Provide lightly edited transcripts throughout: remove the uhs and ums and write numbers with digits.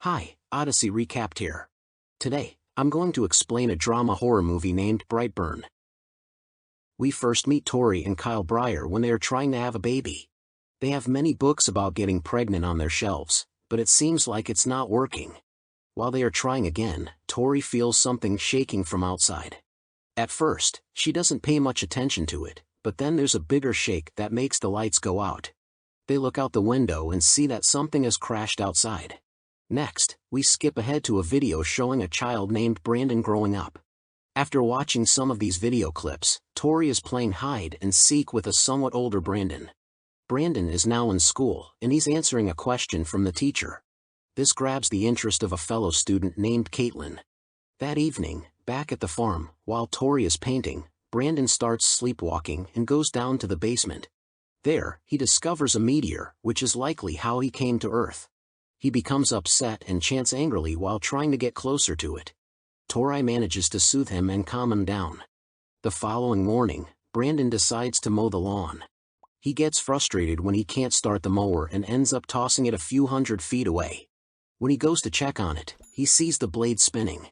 Hi, Odyssey Recapped here. Today, I'm going to explain a drama horror movie named Brightburn. We first meet Tori and Kyle Breyer when they are trying to have a baby. They have many books about getting pregnant on their shelves, but it seems like it's not working. While they are trying again, Tori feels something shaking from outside. At first, she doesn't pay much attention to it, but then there's a bigger shake that makes the lights go out. They look out the window and see that something has crashed outside. Next, we skip ahead to a video showing a child named Brandon growing up. After watching some of these video clips, Tori is playing hide and seek with a somewhat older Brandon. Brandon is now in school, and he's answering a question from the teacher. This grabs the interest of a fellow student named Caitlin. That evening, back at the farm, while Tori is painting, Brandon starts sleepwalking and goes down to the basement. There, he discovers a meteor, which is likely how he came to Earth. He becomes upset and chants angrily while trying to get closer to it. Tori manages to soothe him and calm him down. The following morning, Brandon decides to mow the lawn. He gets frustrated when he can't start the mower and ends up tossing it a few hundred feet away. When he goes to check on it, he sees the blade spinning.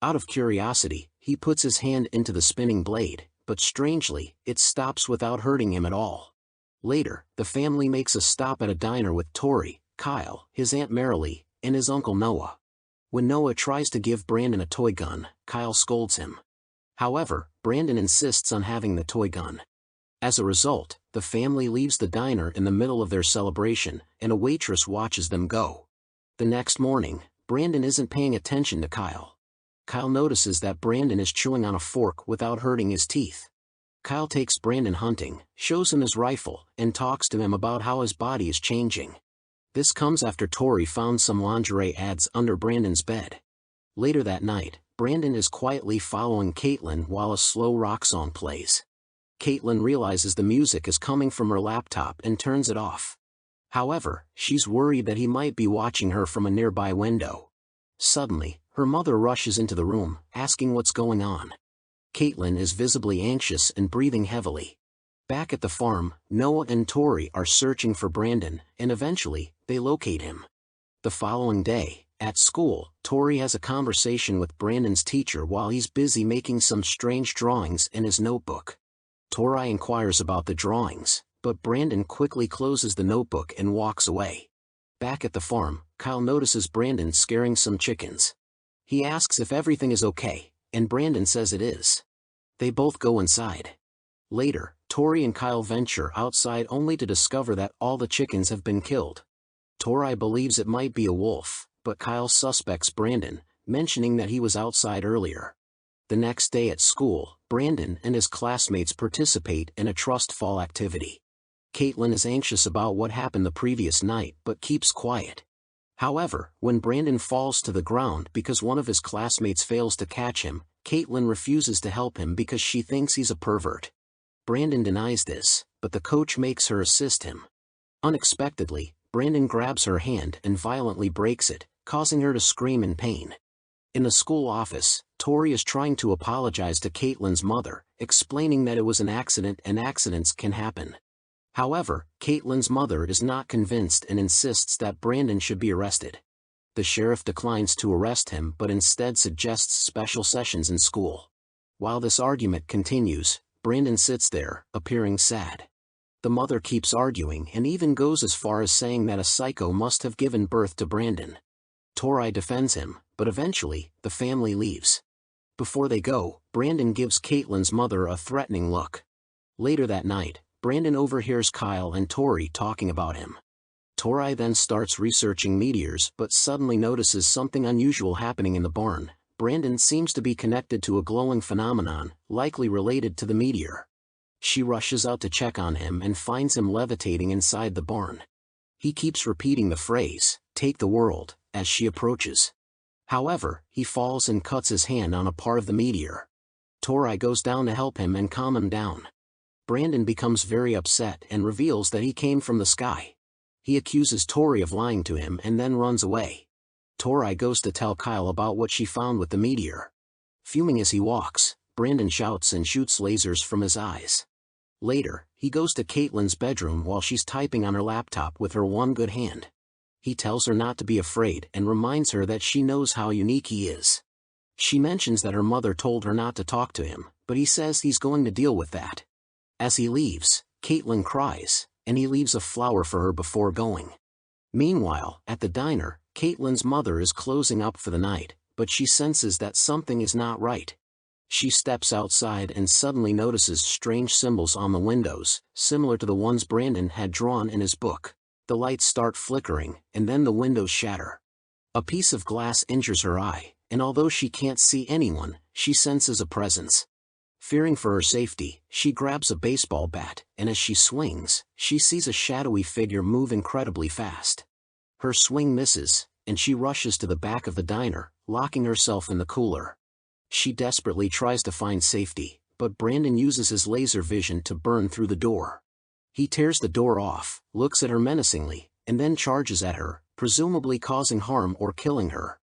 Out of curiosity, he puts his hand into the spinning blade, but strangely, it stops without hurting him at all. Later, the family makes a stop at a diner with Tori, Kyle, his Aunt Marilee, and his Uncle Noah. When Noah tries to give Brandon a toy gun, Kyle scolds him. However, Brandon insists on having the toy gun. As a result, the family leaves the diner in the middle of their celebration, and a waitress watches them go. The next morning, Brandon isn't paying attention to Kyle. Kyle notices that Brandon is chewing on a fork without hurting his teeth. Kyle takes Brandon hunting, shows him his rifle, and talks to him about how his body is changing. This comes after Tori found some lingerie ads under Brandon's bed. Later that night, Brandon is quietly following Caitlin while a slow rock song plays. Caitlin realizes the music is coming from her laptop and turns it off. However, she's worried that he might be watching her from a nearby window. Suddenly, her mother rushes into the room, asking what's going on. Caitlin is visibly anxious and breathing heavily. Back at the farm, Noah and Tori are searching for Brandon, and eventually, they locate him. The following day, at school, Tori has a conversation with Brandon's teacher while he's busy making some strange drawings in his notebook. Tori inquires about the drawings, but Brandon quickly closes the notebook and walks away. Back at the farm, Kyle notices Brandon scaring some chickens. He asks if everything is okay, and Brandon says it is. They both go inside. Later, Tori and Kyle venture outside only to discover that all the chickens have been killed. Tori believes it might be a wolf, but Kyle suspects Brandon, mentioning that he was outside earlier. The next day at school, Brandon and his classmates participate in a trust fall activity. Caitlin is anxious about what happened the previous night but keeps quiet. However, when Brandon falls to the ground because one of his classmates fails to catch him, Caitlin refuses to help him because she thinks he's a pervert. Brandon denies this, but the coach makes her assist him. Unexpectedly, Brandon grabs her hand and violently breaks it, causing her to scream in pain. In the school office, Tori is trying to apologize to Caitlin's mother, explaining that it was an accident and accidents can happen. However, Caitlin's mother is not convinced and insists that Brandon should be arrested. The sheriff declines to arrest him but instead suggests special sessions in school. While this argument continues, Brandon sits there, appearing sad. The mother keeps arguing and even goes as far as saying that a psycho must have given birth to Brandon. Tori defends him, but eventually, the family leaves. Before they go, Brandon gives Caitlin's mother a threatening look. Later that night, Brandon overhears Kyle and Tori talking about him. Tori then starts researching meteors but suddenly notices something unusual happening in the barn. Brandon seems to be connected to a glowing phenomenon, likely related to the meteor. She rushes out to check on him and finds him levitating inside the barn. He keeps repeating the phrase, "Take the world," as she approaches. However, he falls and cuts his hand on a part of the meteor. Tori goes down to help him and calm him down. Brandon becomes very upset and reveals that he came from the sky. He accuses Tori of lying to him and then runs away. Tori goes to tell Kyle about what she found with the meteor. Fuming as he walks, Brandon shouts and shoots lasers from his eyes. Later, he goes to Caitlin's bedroom while she's typing on her laptop with her one good hand. He tells her not to be afraid and reminds her that she knows how unique he is. She mentions that her mother told her not to talk to him, but he says he's going to deal with that. As he leaves, Caitlin cries, and he leaves a flower for her before going. Meanwhile, at the diner, Caitlin's mother is closing up for the night, but she senses that something is not right. She steps outside and suddenly notices strange symbols on the windows, similar to the ones Brandon had drawn in his book. The lights start flickering, and then the windows shatter. A piece of glass injures her eye, and although she can't see anyone, she senses a presence. Fearing for her safety, she grabs a baseball bat, and as she swings, she sees a shadowy figure move incredibly fast. Her swing misses, and she rushes to the back of the diner, locking herself in the cooler. She desperately tries to find safety, but Brandon uses his laser vision to burn through the door. He tears the door off, looks at her menacingly, and then charges at her, presumably causing harm or killing her.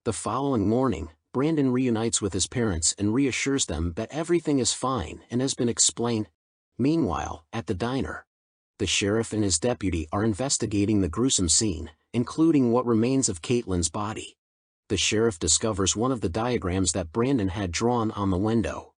The following morning, Brandon reunites with his parents and reassures them that everything is fine and has been explained. Meanwhile, at the diner, the sheriff and his deputy are investigating the gruesome scene, including what remains of Caitlin's body. The sheriff discovers one of the diagrams that Brandon had drawn on the window.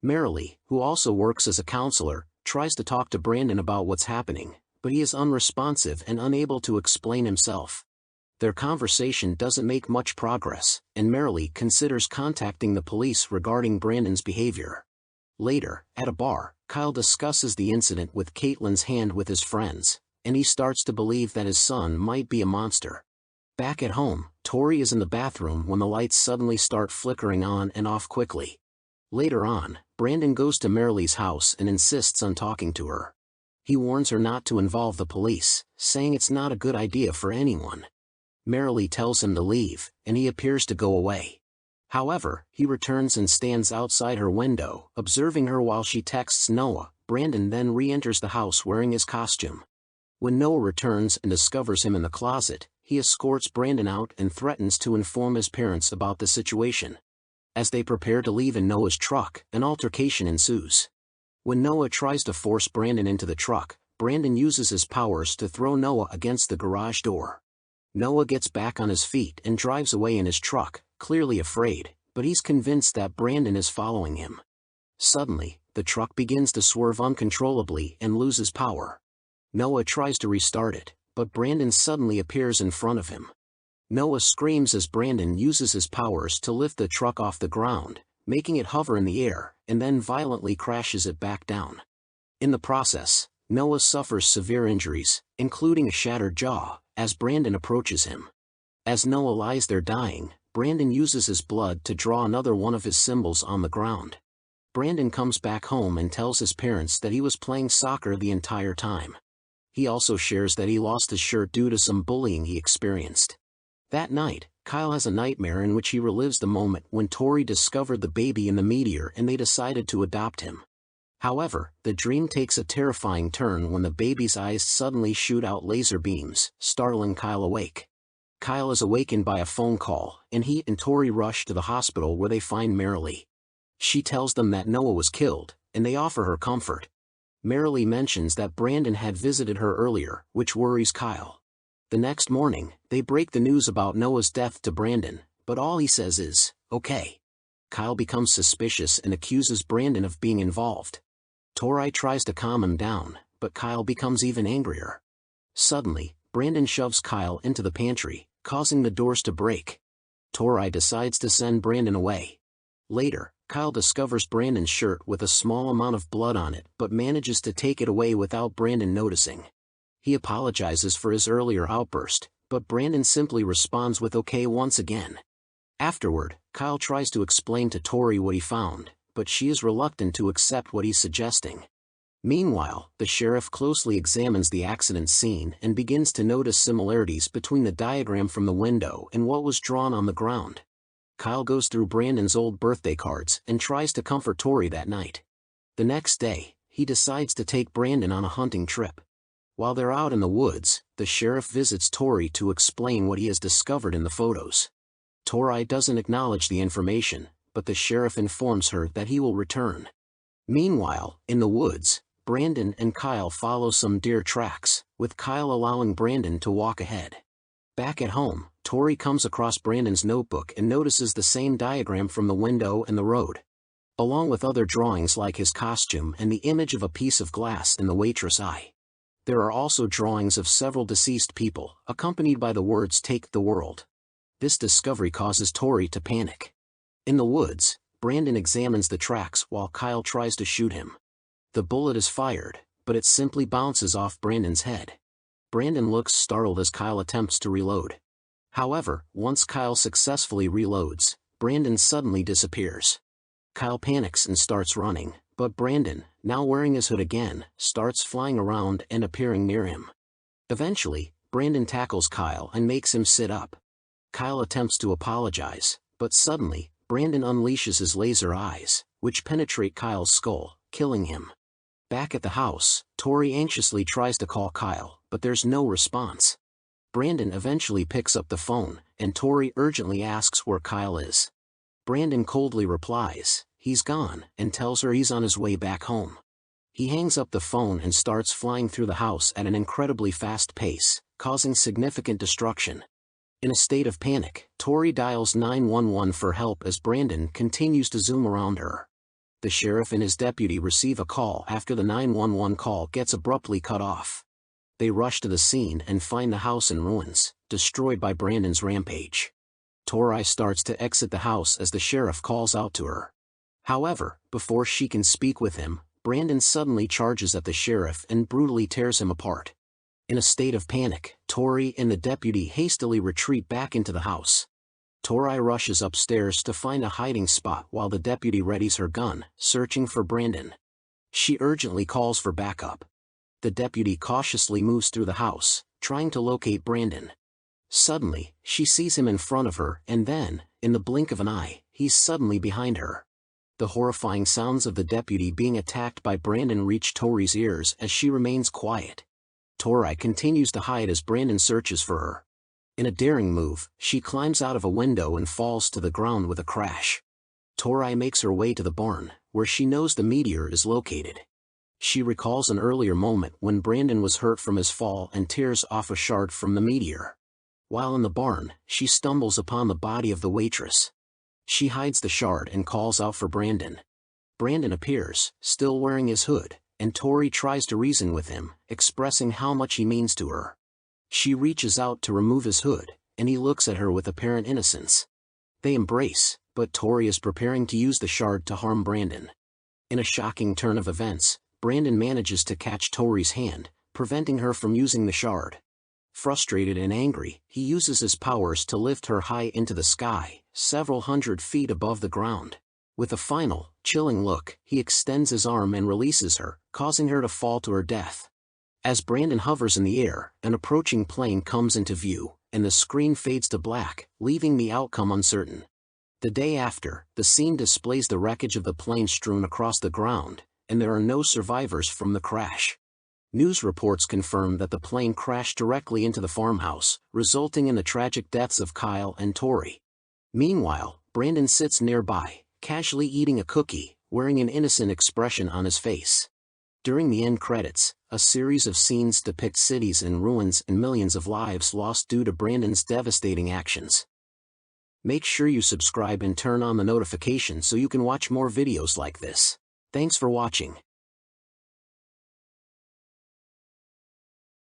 Marilee, who also works as a counselor, tries to talk to Brandon about what's happening, but he is unresponsive and unable to explain himself. Their conversation doesn't make much progress, and Marilee considers contacting the police regarding Brandon's behavior. Later, at a bar, Kyle discusses the incident with Caitlin's hand with his friends, and he starts to believe that his son might be a monster. Back at home, Tori is in the bathroom when the lights suddenly start flickering on and off quickly. Later on, Brandon goes to Marilee's house and insists on talking to her. He warns her not to involve the police, saying it's not a good idea for anyone. Marilee tells him to leave, and he appears to go away. However, he returns and stands outside her window, observing her while she texts Noah. Brandon then re-enters the house wearing his costume. When Noah returns and discovers him in the closet, he escorts Brandon out and threatens to inform his parents about the situation. As they prepare to leave in Noah's truck, an altercation ensues. When Noah tries to force Brandon into the truck, Brandon uses his powers to throw Noah against the garage door. Noah gets back on his feet and drives away in his truck, clearly afraid, but he's convinced that Brandon is following him. Suddenly, the truck begins to swerve uncontrollably and loses power. Noah tries to restart it, but Brandon suddenly appears in front of him. Noah screams as Brandon uses his powers to lift the truck off the ground, making it hover in the air, and then violently crashes it back down. In the process, Noah suffers severe injuries, including a shattered jaw, as Brandon approaches him. As Noah lies there dying, Brandon uses his blood to draw another one of his symbols on the ground. Brandon comes back home and tells his parents that he was playing soccer the entire time. He also shares that he lost his shirt due to some bullying he experienced. That night, Kyle has a nightmare in which he relives the moment when Tori discovered the baby in the meteor and they decided to adopt him. However, the dream takes a terrifying turn when the baby's eyes suddenly shoot out laser beams, startling Kyle awake. Kyle is awakened by a phone call, and he and Tori rush to the hospital where they find Marilee. She tells them that Noah was killed, and they offer her comfort. Marilee mentions that Brandon had visited her earlier, which worries Kyle. The next morning, they break the news about Noah's death to Brandon, but all he says is, "Okay." Kyle becomes suspicious and accuses Brandon of being involved. Tori tries to calm him down, but Kyle becomes even angrier. Suddenly, Brandon shoves Kyle into the pantry, causing the doors to break. Tori decides to send Brandon away. Later, Kyle discovers Brandon's shirt with a small amount of blood on it but manages to take it away without Brandon noticing. He apologizes for his earlier outburst, but Brandon simply responds with "okay" once again. Afterward, Kyle tries to explain to Tori what he found, but she is reluctant to accept what he's suggesting. Meanwhile, the sheriff closely examines the accident scene and begins to notice similarities between the diagram from the window and what was drawn on the ground. Kyle goes through Brandon's old birthday cards and tries to comfort Tori that night. The next day, he decides to take Brandon on a hunting trip. While they're out in the woods, the sheriff visits Tori to explain what he has discovered in the photos. Tori doesn't acknowledge the information, but the sheriff informs her that he will return. Meanwhile, in the woods, Brandon and Kyle follow some deer tracks, with Kyle allowing Brandon to walk ahead. Back at home, Tori comes across Brandon's notebook and notices the same diagram from the window and the road, along with other drawings like his costume and the image of a piece of glass in the waitress' eye. There are also drawings of several deceased people, accompanied by the words "Take the world." This discovery causes Tori to panic. In the woods, Brandon examines the tracks while Kyle tries to shoot him. The bullet is fired, but it simply bounces off Brandon's head. Brandon looks startled as Kyle attempts to reload. However, once Kyle successfully reloads, Brandon suddenly disappears. Kyle panics and starts running, but Brandon, now wearing his hood again, starts flying around and appearing near him. Eventually, Brandon tackles Kyle and makes him sit up. Kyle attempts to apologize, but suddenly, Brandon unleashes his laser eyes, which penetrate Kyle's skull, killing him. Back at the house, Tori anxiously tries to call Kyle, but there's no response. Brandon eventually picks up the phone, and Tori urgently asks where Kyle is. Brandon coldly replies, "He's gone," and tells her he's on his way back home. He hangs up the phone and starts flying through the house at an incredibly fast pace, causing significant destruction. In a state of panic, Tori dials 911 for help as Brandon continues to zoom around her. The sheriff and his deputy receive a call after the 911 call gets abruptly cut off. They rush to the scene and find the house in ruins, destroyed by Brandon's rampage. Tori starts to exit the house as the sheriff calls out to her. However, before she can speak with him, Brandon suddenly charges at the sheriff and brutally tears him apart. In a state of panic, Tori and the deputy hastily retreat back into the house. Tori rushes upstairs to find a hiding spot while the deputy readies her gun, searching for Brandon. She urgently calls for backup. The deputy cautiously moves through the house, trying to locate Brandon. Suddenly, she sees him in front of her and then, in the blink of an eye, he's suddenly behind her. The horrifying sounds of the deputy being attacked by Brandon reach Tori's ears as she remains quiet. Tori continues to hide as Brandon searches for her. In a daring move, she climbs out of a window and falls to the ground with a crash. Tori makes her way to the barn, where she knows the meteor is located. She recalls an earlier moment when Brandon was hurt from his fall and tears off a shard from the meteor. While in the barn, she stumbles upon the body of the waitress. She hides the shard and calls out for Brandon. Brandon appears, still wearing his hood, and Tori tries to reason with him, expressing how much he means to her. She reaches out to remove his hood, and he looks at her with apparent innocence. They embrace, but Tori is preparing to use the shard to harm Brandon. In a shocking turn of events, Brandon manages to catch Tori's hand, preventing her from using the shard. Frustrated and angry, he uses his powers to lift her high into the sky, several hundred feet above the ground. With a final, chilling look, he extends his arm and releases her, causing her to fall to her death. As Brandon hovers in the air, an approaching plane comes into view, and the screen fades to black, leaving the outcome uncertain. The day after, the scene displays the wreckage of the plane strewn across the ground, and there are no survivors from the crash. News reports confirm that the plane crashed directly into the farmhouse, resulting in the tragic deaths of Kyle and Tori. Meanwhile, Brandon sits nearby, casually eating a cookie, wearing an innocent expression on his face. During the end credits, a series of scenes depict cities in ruins and millions of lives lost due to Brandon's devastating actions. Make sure you subscribe and turn on the notifications so you can watch more videos like this. Thanks for watching.